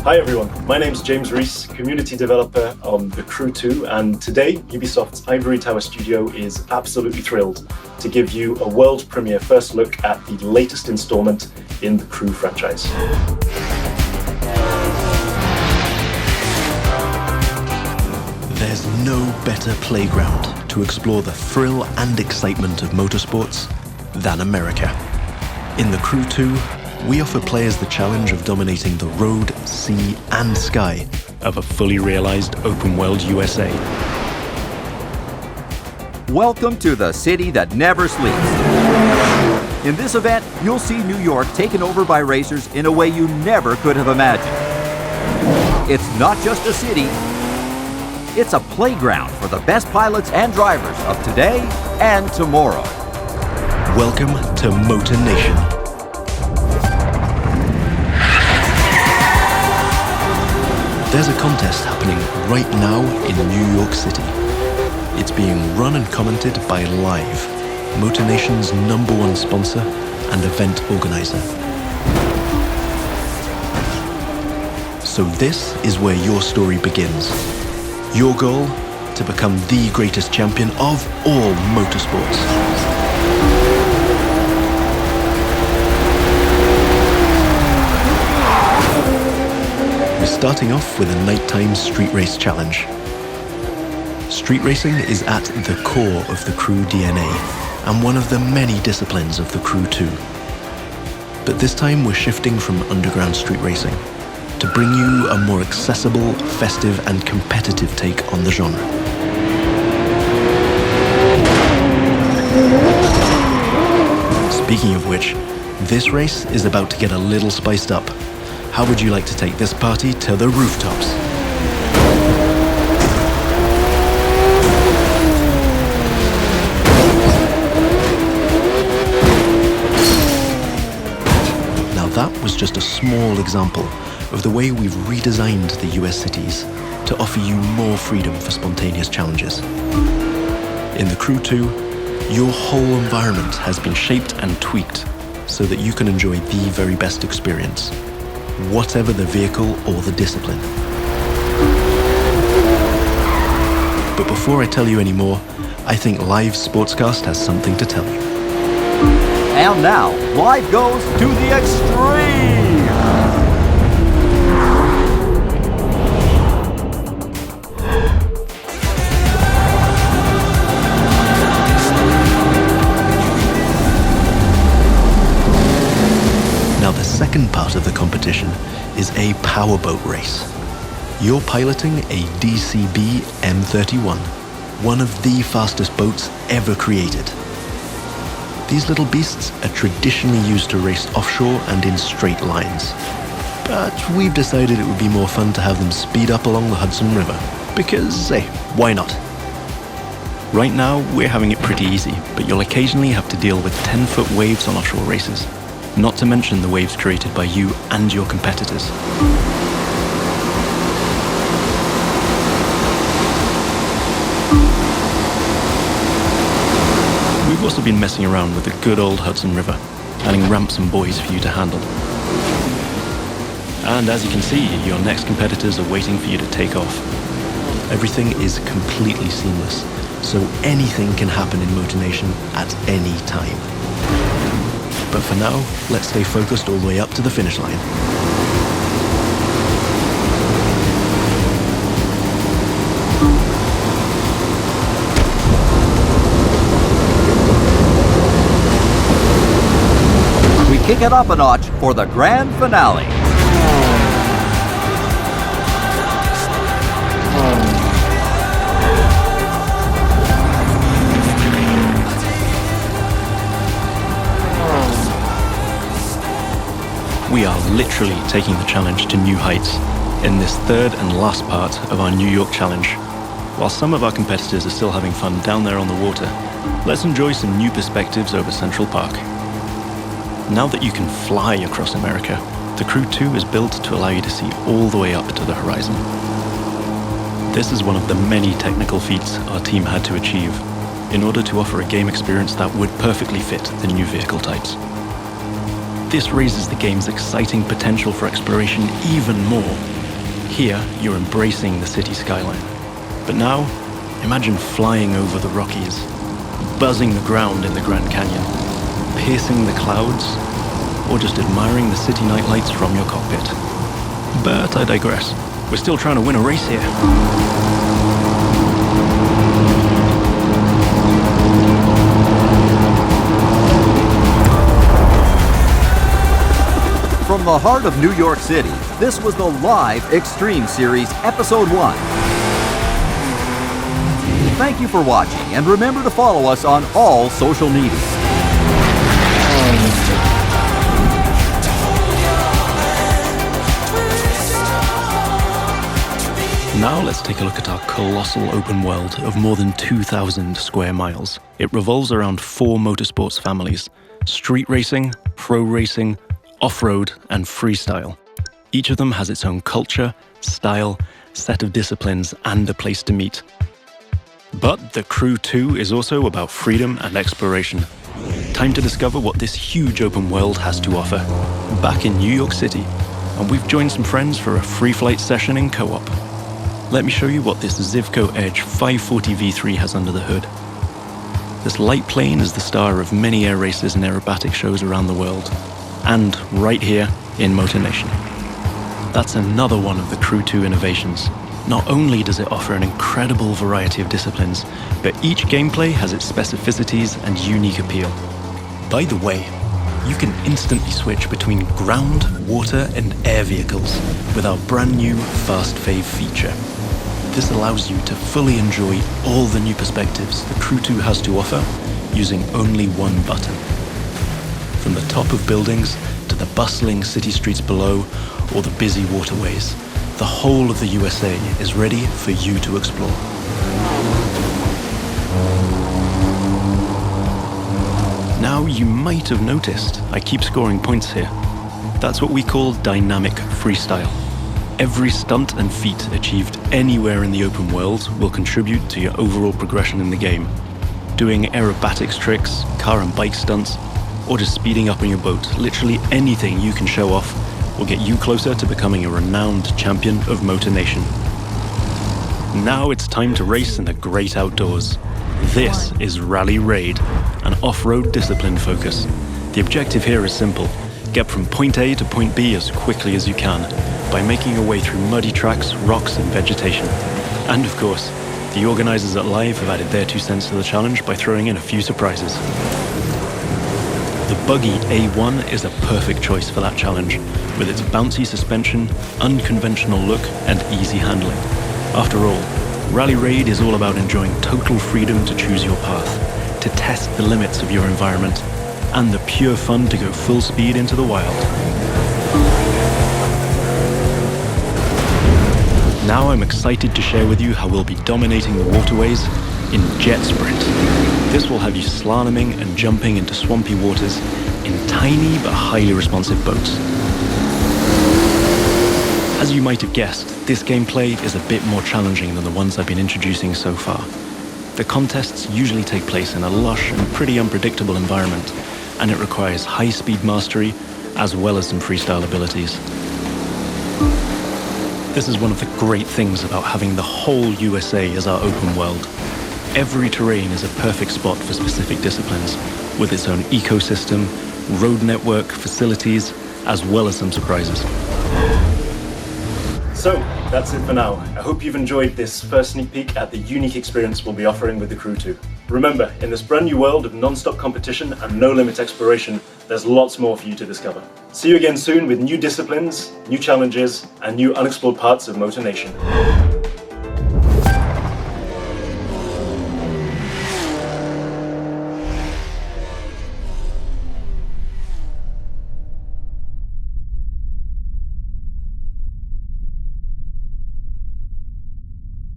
Hi everyone, my name's James Rees, community developer on The Crew 2, and today Ubisoft's Ivory Tower studio is absolutely thrilled to give you a world premiere first look at the latest installment in the Crew franchise. There's no better playground to explore the thrill and excitement of motorsports than America. In The Crew 2, we offer players the challenge of dominating the road, sea, and sky of a fully realized open-world USA. Welcome to the city that never sleeps. In this event, you'll see New York taken over by racers in a way you never could have imagined. It's not just a city, it's a playground for the best pilots and drivers of today and tomorrow. Welcome to Motor Nation. There's a contest happening right now in New York City. It's being run and commented by Live, Motor Nation's #1 sponsor and event organizer. So this is where your story begins. Your goal? To become the greatest champion of all motorsports. Starting off with a nighttime street race challenge. Street racing is at the core of the Crew DNA and one of the many disciplines of the Crew 2. But this time we're shifting from underground street racing to bring you a more accessible, festive and competitive take on the genre. Speaking of which, this race is about to get a little spiced up. How would you like to take this party to the rooftops? Now that was just a small example of the way we've redesigned the US cities to offer you more freedom for spontaneous challenges. In the Crew 2, your whole environment has been shaped and tweaked so that you can enjoy the very best experience, whatever the vehicle or the discipline. But before I tell you any more, I think Live Sportscast has something to tell you. And now, Live goes to the extreme! Now the second part of the competition is a powerboat race. You're piloting a DCB M31, one of the fastest boats ever created. These little beasts are traditionally used to race offshore and in straight lines. But we've decided it would be more fun to have them speed up along the Hudson River, because, hey, why not? Right now, we're having it pretty easy, but you'll occasionally have to deal with 10-foot waves on offshore races. Not to mention the waves created by you and your competitors. We've also been messing around with the good old Hudson River, adding ramps and buoys for you to handle. And as you can see, your next competitors are waiting for you to take off. Everything is completely seamless, so anything can happen in Motor Nation at any time. But for now, let's stay focused all the way up to the finish line. We kick it up a notch for the grand finale. We are literally taking the challenge to new heights in this third and last part of our New York challenge. While some of our competitors are still having fun down there on the water, let's enjoy some new perspectives over Central Park. Now that you can fly across America, the Crew 2 is built to allow you to see all the way up to the horizon. This is one of the many technical feats our team had to achieve in order to offer a game experience that would perfectly fit the new vehicle types. This raises the game's exciting potential for exploration even more Here, you're embracing the city skyline. But now, imagine flying over the Rockies, buzzing the ground in the Grand Canyon, piercing the clouds, or just admiring the city nightlights from your cockpit. But I digress. We're still trying to win a race here. From the heart of New York City, this was the live Extreme Series Episode 1. Thank you for watching, and remember to follow us on all social media. Now let's take a look at our colossal open world of more than 2,000 square miles. It revolves around 4 motorsports families: street racing, pro racing, off-road, and freestyle. Each of them has its own culture, style, set of disciplines, and a place to meet. But the Crew 2 is also about freedom and exploration. Time to discover what this huge open world has to offer. Back in New York City, and we've joined some friends for a free flight session in co-op. Let me show you what this Zivco Edge 540 V3 has under the hood. This light plane is the star of many air races and aerobatic shows around the world, and right here in Motor Nation. That's another one of the Crew 2 innovations. Not only does it offer an incredible variety of disciplines, but each gameplay has its specificities and unique appeal. By the way, you can instantly switch between ground, water, and air vehicles with our brand new Fast Fave feature. This allows you to fully enjoy all the new perspectives the Crew 2 has to offer using only one button. From the top of buildings to the bustling city streets below or the busy waterways, the whole of the USA is ready for you to explore. Now, you might have noticed I keep scoring points here. That's what we call dynamic freestyle. Every stunt and feat achieved anywhere in the open world will contribute to your overall progression in the game. Doing aerobatics tricks, car and bike stunts, or just speeding up on your boat, literally anything you can show off will get you closer to becoming a renowned champion of Motor Nation. Now it's time to race in the great outdoors. This is Rally Raid, an off-road discipline focus. The objective here is simple: get from point A to point B as quickly as you can by making your way through muddy tracks, rocks, and vegetation. And of course, the organizers at Live have added their 2 cents to the challenge by throwing in a few surprises. The buggy A1 is a perfect choice for that challenge, with its bouncy suspension, unconventional look, and easy handling. After all, Rally Raid is all about enjoying total freedom to choose your path, to test the limits of your environment, and the pure fun to go full speed into the wild. Now I'm excited to share with you how we'll be dominating the waterways in Jet Sprint. This will have you slaloming and jumping into swampy waters in tiny but highly responsive boats. As you might have guessed, this gameplay is a bit more challenging than the ones I've been introducing so far. The contests usually take place in a lush and pretty unpredictable environment, and it requires high-speed mastery as well as some freestyle abilities. This is one of the great things about having the whole USA as our open world. Every terrain is a perfect spot for specific disciplines, with its own ecosystem, road network, facilities, as well as some surprises. So, that's it for now. I hope you've enjoyed this first sneak peek at the unique experience we'll be offering with the Crew 2. Remember, in this brand new world of non-stop competition and no-limit exploration, there's lots more for you to discover. See you again soon with new disciplines, new challenges, and new unexplored parts of Motor Nation.